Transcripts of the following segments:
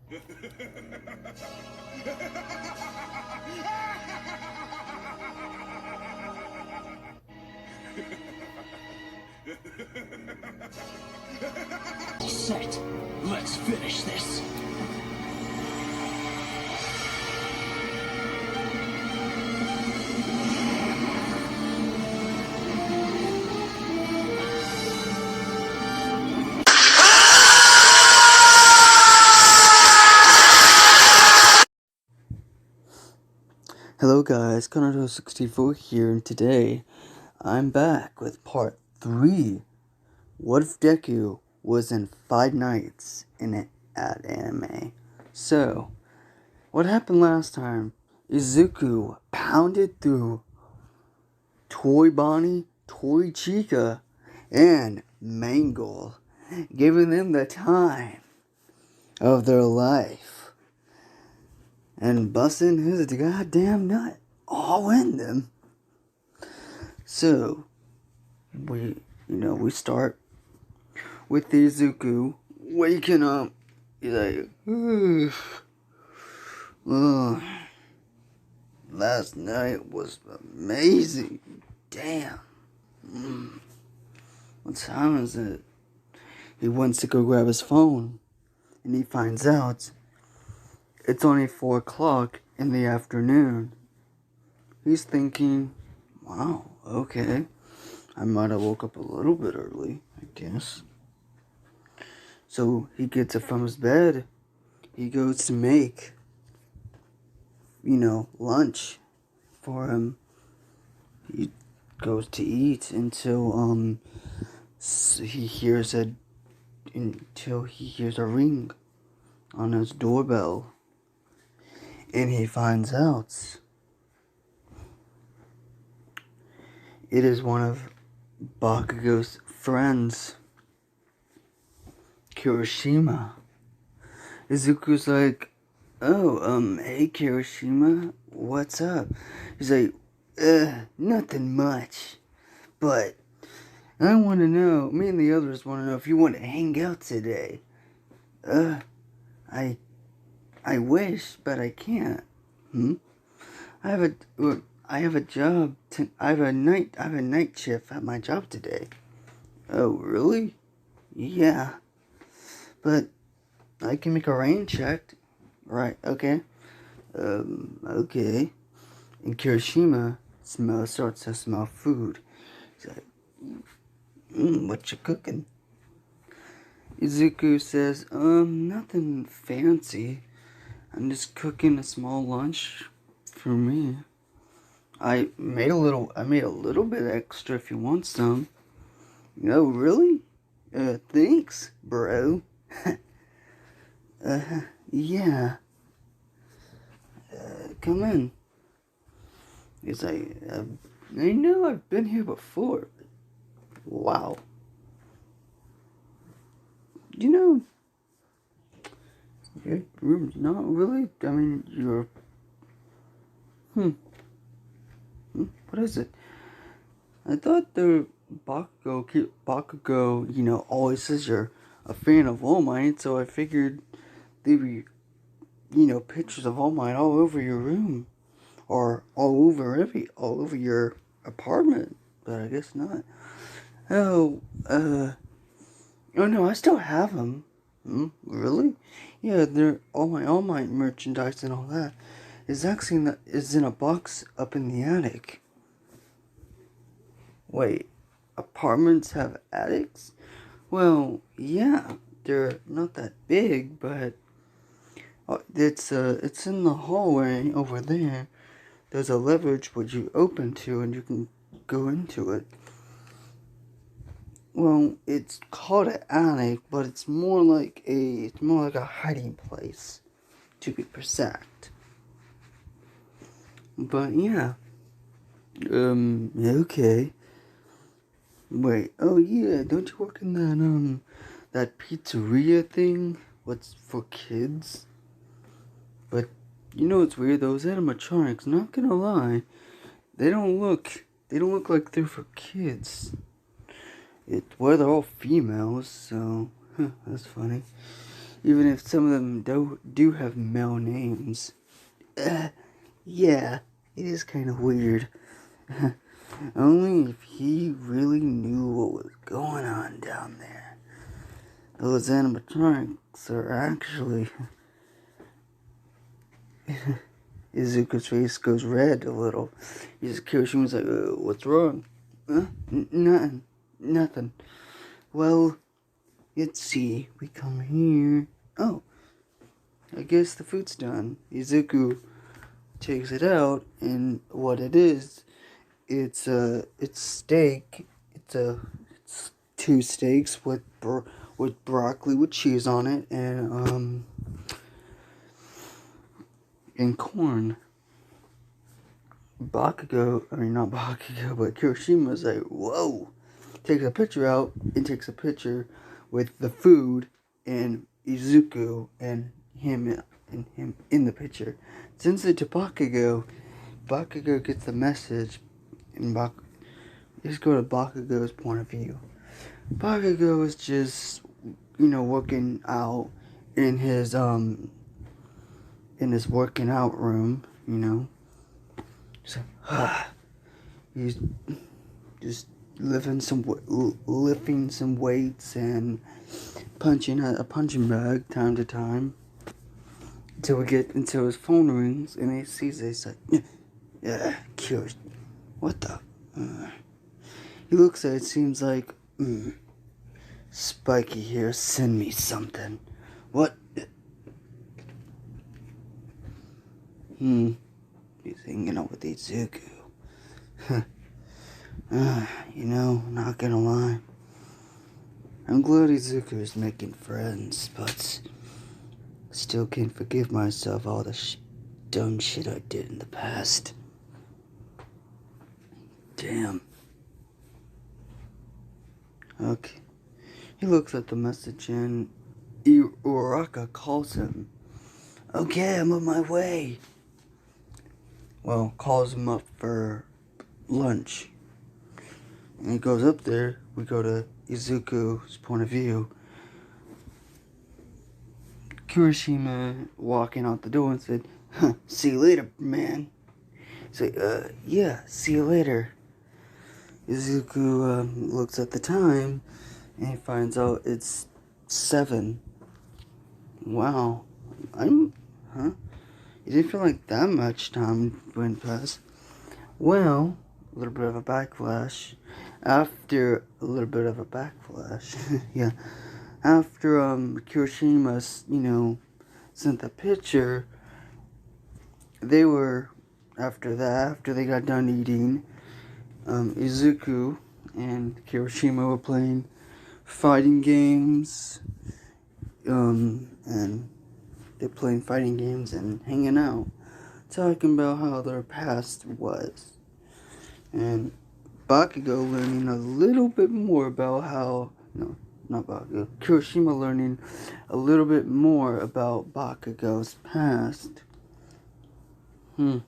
Set. Let's finish this. Hello guys, Conado64 here, and today I'm back with part 3. What if Deku was in 5 nights in an anime? So, what happened last time? Izuku pounded through Toy Bonnie, Toy Chica, and Mangle, giving them the time of their life, and busting his goddamn nut all in them. So, we start with Izuku waking up. He's like, last night was amazing. Damn. What time is it? He wants to go grab his phone, and he finds out it's only 4 o'clock in the afternoon. He's thinking, wow, okay, I might have woke up a little bit early, I guess. So he gets up from his bed. He goes to make, lunch for him. He goes to eat until he hears a ring on his doorbell, and he finds out it is one of Bakugo's friends, Kirishima. Izuku's like, hey Kirishima, what's up? He's like, nothing much, but I want to know, me and the others want to know if you want to hang out today. I wish, but I can't. I have a job. I have a night shift at my job today. Oh, really? Yeah. But I can make a rain check. Right, okay. Okay. And Kirishima starts to smell food. He's like, what you cooking? Izuku says, nothing fancy. I'm just cooking a small lunch for me. I made a little bit extra if you want some. Oh, really? Thanks, bro. Yeah. Come in. He's like, I know I've been here before. Wow. Your room's not really, you're, what is it? I thought the Bakugo, always says you're a fan of All Might, so I figured there'd be, pictures of All Might all over your room, or all over your apartment, but I guess not. Oh no, I still have them. Really? Yeah, they're All Might merchandise and all that is in a box up in the attic. Wait, apartments have attics? Well, yeah, they're not that big, but it's in the hallway over there. There's a leverage which you open to, and you can go into it. Well, it's called an attic, but it's more like a hiding place, to be precise. But yeah, okay. Wait, oh yeah, don't you work in that pizzeria thing? What's for kids? But it's weird, those animatronics, not gonna lie, they don't look like they're for kids. They're all females, so that's funny. even if some of them do have male names. Yeah, it is kind of weird. Only if he really knew what was going on down there. Those animatronics are actually... Izuku's face goes red a little. Kirishima's like, what's wrong? Nothing. Nothing. Well, let's see. We come here. Oh, I guess the food's done. Izuku takes it out, and what it is, it's steak. It's 2 steaks with broccoli with cheese on it, and corn. Not Bakugo, but Kirishima's like, whoa! Takes a picture out, and takes a picture with the food and Izuku and him in the picture. Sends it to Bakugo. Bakugo gets the message, and let's go to Bakugo's point of view. Bakugo is just, working out in his working out room, So, he's just lifting some weights and punching a punching bag time to time until his phone rings and he sees it. He's like, yeah, cute. What the? He looks at it. Seems like, Spiky here. Send me something. What? He's hanging out with Izuku. Not gonna lie. I'm glad Izuku is making friends, but still can't forgive myself all the dumb shit I did in the past. Damn. Okay. He looks at the message and Uraka calls him. Okay, I'm on my way. Well, calls him up for lunch. And he goes up there. We go to Izuku's point of view. Kirishima walking out the door and said, see you later, man. He's like, yeah, see you later. Izuku looks at the time and he finds out it's 7. Wow. It didn't feel like that much time went past. Well, a little bit of a backflash. After a little bit of a backflash, yeah. After Kirishima, sent the picture, after they got done eating, Izuku and Kirishima were playing fighting games, and they're playing fighting games and hanging out, talking about how their past was. And Bakugo learning a little bit more about how... No, not Bakugo. Kirishima learning a little bit more about Bakugo's past. And,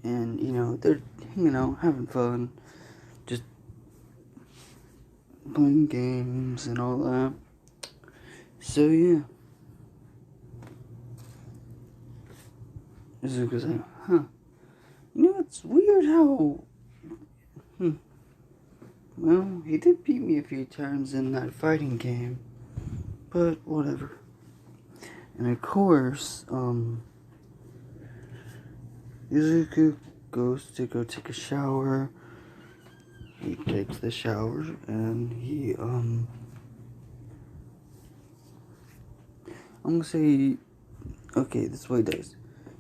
they're hanging out, having fun. Just playing games and all that. So, yeah. Izuku's like, it's weird how... Well, he did beat me a few times in that fighting game. But, whatever. And of course, Izuku goes to go take a shower. He takes the shower and he, I'm gonna say, okay, this is what he does.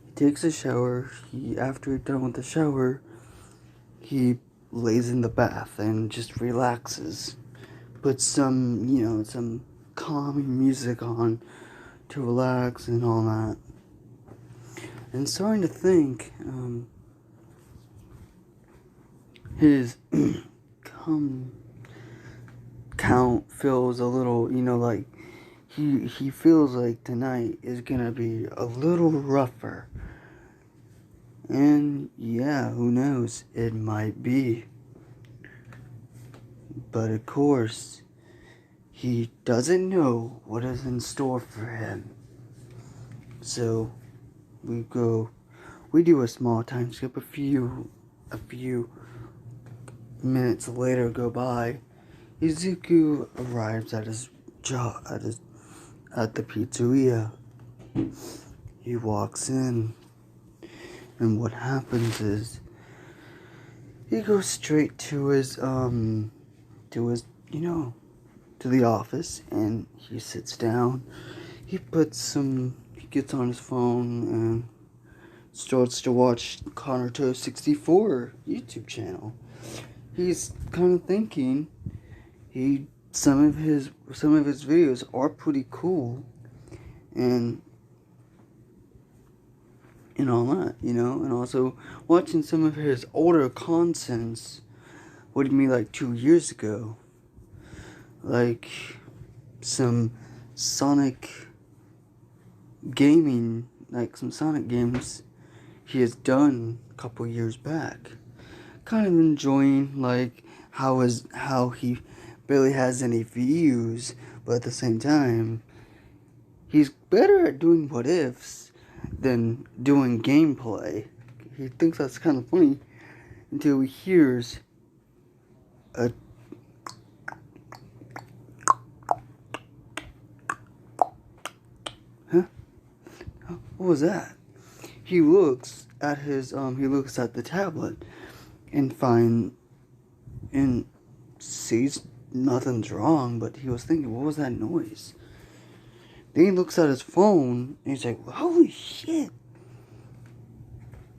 He takes a shower. After he's done with the shower, he lays in the bath and just relaxes. Puts some calming music on to relax and all that. And starting to think, his count feels a little, like he feels like tonight is gonna be a little rougher. And yeah, who knows? It might be. But of course, he doesn't know what is in store for him. So we do a small time skip. A few minutes later go by. Izuku arrives at his job at the pizzeria. He walks in, and what happens is he goes straight to his to the office, and he sits down. He gets on his phone and starts to watch Connor 64 YouTube channel. He's kind of thinking some of his videos are pretty cool, and all that, and also watching some of his older contents. What do you mean, like 2 years ago? Like some Sonic gaming, like some Sonic games he has done a couple years back. Kind of enjoying like how he barely has any views, but at the same time, he's better at doing what ifs than doing gameplay. He thinks that's kind of funny until he hears a what was that? He looks at the tablet and sees nothing's wrong, but he was thinking, what was that noise? Then he looks at his phone and he's like, holy shit.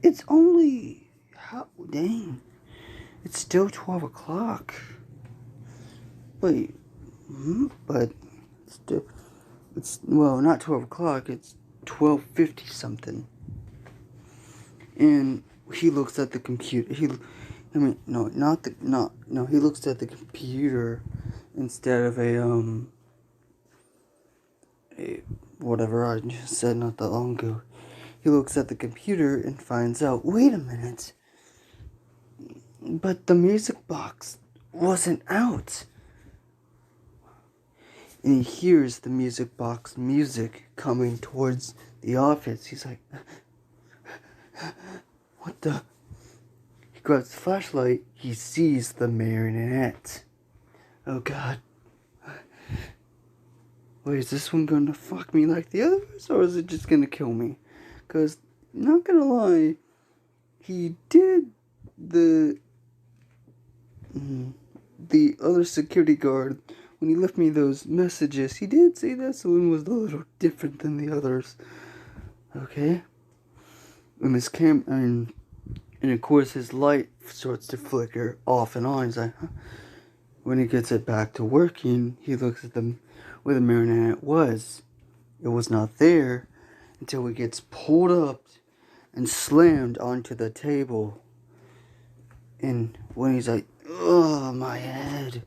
It's only dang. It's still 12 o'clock. Wait, but it's not 12 o'clock, it's 12:50 something. And he looks at the computer. He looks at the computer instead of a whatever I just said not that long ago. He looks at the computer and finds out, wait a minute, but the music box wasn't out. And he hears the music box music coming towards the office. He's like, what the? He grabs the flashlight. He sees the marionette. Oh God. Wait, is this one gonna fuck me like the others, or is it just gonna kill me? Cause, not gonna lie, he did the other security guard, when he left me those messages, he did say that saloon was a little different than the others. Okay? And and of course his light starts to flicker off and on. He's like, huh? When he gets it back to working, he looks at where the marionette was. It was not there until he gets pulled up and slammed onto the table. And when he's like, ugh, my head.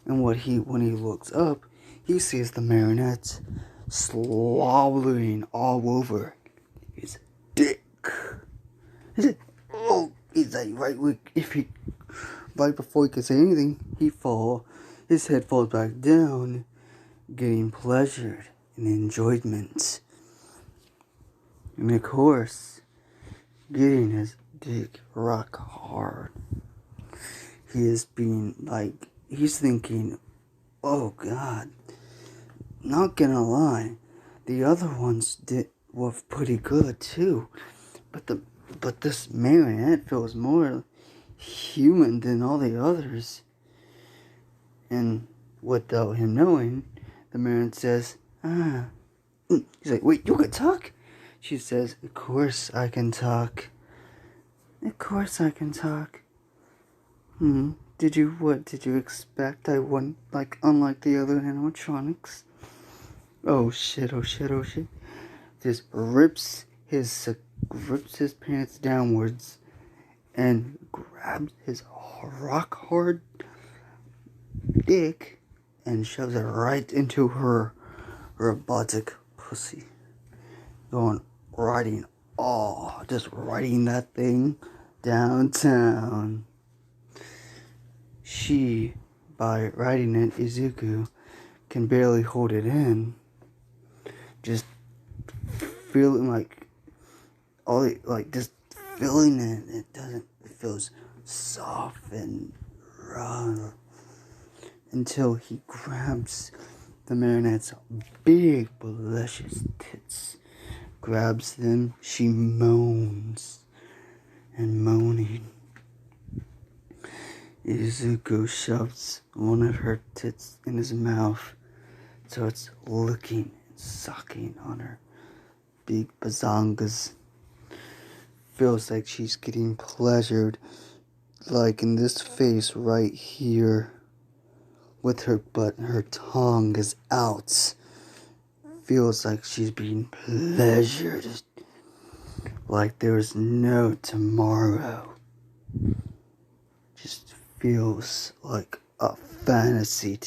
And when he looks up, he sees the marionette slobbering all over his dick. He's like, oh, he's like, right before he can say anything, his head falls back down, getting pleasured and enjoyment. And of course, getting his dick rock hard. He's thinking, oh God, not gonna lie, the other ones were pretty good too, but this marionette feels more human than all the others. And without him knowing, the marionette says, He's like, wait, you can talk? She says, of course I can talk. Of course I can talk. What did you expect? I wouldn't, unlike the other animatronics. Oh shit. Just rips his pants downwards and grabs his rock hard dick and shoves it right into her robotic pussy. Just riding that thing downtown. By riding it, Izuku can barely hold it in. Just feeling like just feeling it. It feels soft and raw until he grabs the marionette's big, luscious tits. Grabs them, she moans and moaning. Izuku shoves one of her tits in his mouth, so it's licking and sucking on her big bazongas. Feels like she's getting pleasured, like in this face right here, with her butt, her tongue is out. Feels like she's being pleasured, like there's no tomorrow. Just feels like a fantasy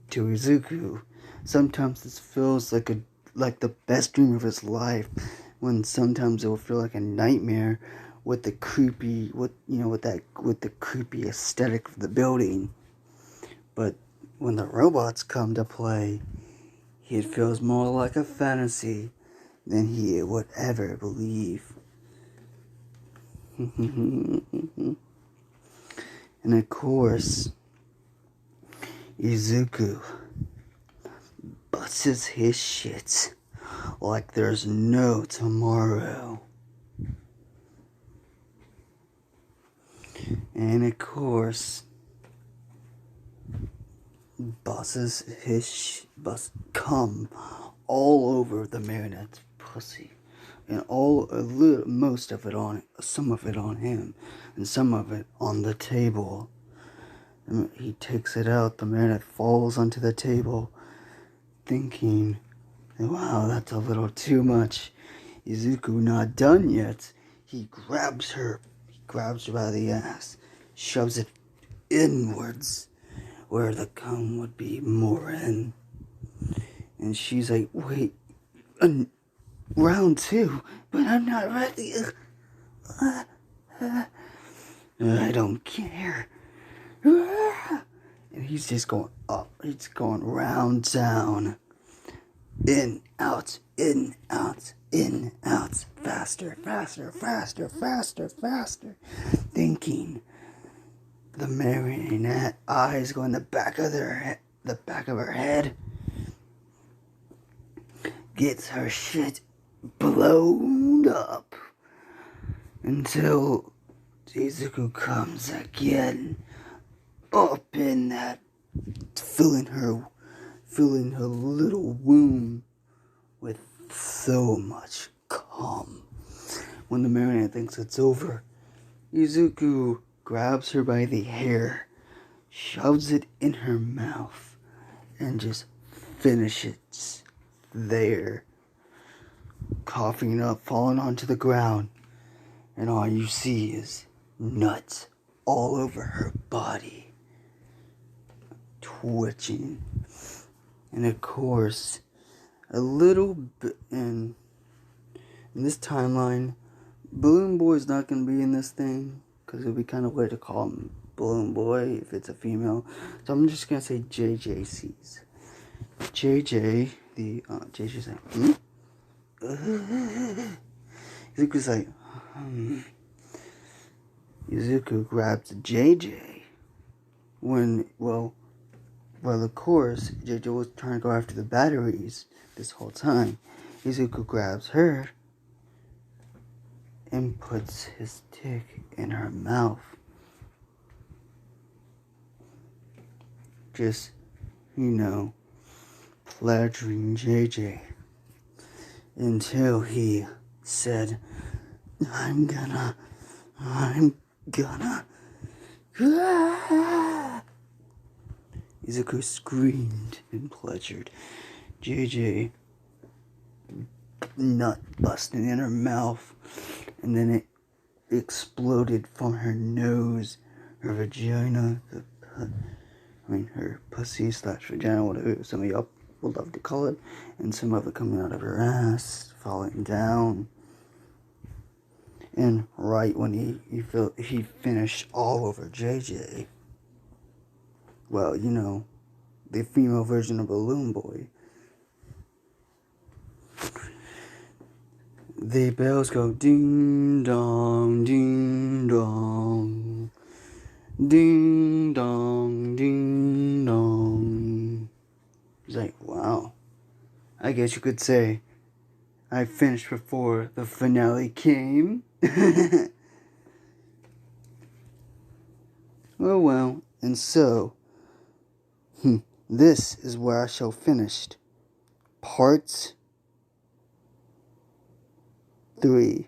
to Izuku. Sometimes this feels like the best dream of his life, when sometimes it will feel like a nightmare with the creepy with the creepy aesthetic of the building. But when the robots come to play, it feels more like a fantasy than he would ever believe. And of course, Izuku busts his shit like there's no tomorrow. And of course, busts his cum all over the marionette's pussy. And most of it on, some of it on him, and some of it on the table. And he takes it out, the marionette falls onto the table, thinking, wow, that's a little too much. Izuku not done yet. He grabs her by the ass, shoves it inwards, where the cum would be more in. And she's like, wait, round two, but I'm not ready. I don't care. And he's just going up. He's going round down. In, out, in, out, in, out. Faster, faster, faster, faster, faster. Thinking the marionette eyes go in the back of her head. Gets her shit blown up until Izuku comes again up in that, filling her little womb with so much cum. When the marionette thinks it's over, Izuku grabs her by the hair, shoves it in her mouth, and just finishes there. Coughing up, falling onto the ground, and all you see is nuts all over her body, twitching. And of course, a little bit in this timeline, Balloon Boy's not going to be in this thing, because it would be kind of weird to call him Balloon Boy if it's a female. So I'm just going to say JJC's. JJ, JJ's like, Izuku's like, Izuku grabs JJ of course, JJ was trying to go after the batteries this whole time. Izuku grabs her and puts his dick in her mouth. Just, pleasuring JJ. Until he said, I'm gonna. Izuku screamed and pleasured. JJ nut busting in her mouth, and then it exploded from her nose, her vagina, her pussy / vagina, whatever some of y'all would love to call it, and some of it coming out of her ass, falling down. And right when he finished all over JJ, well, the female version of Balloon Boy. The bells go ding dong, ding dong, ding dong, ding dong. It's like, wow. I guess you could say I finished before the finale came. Oh well, and so, this is where I shall finish part 3.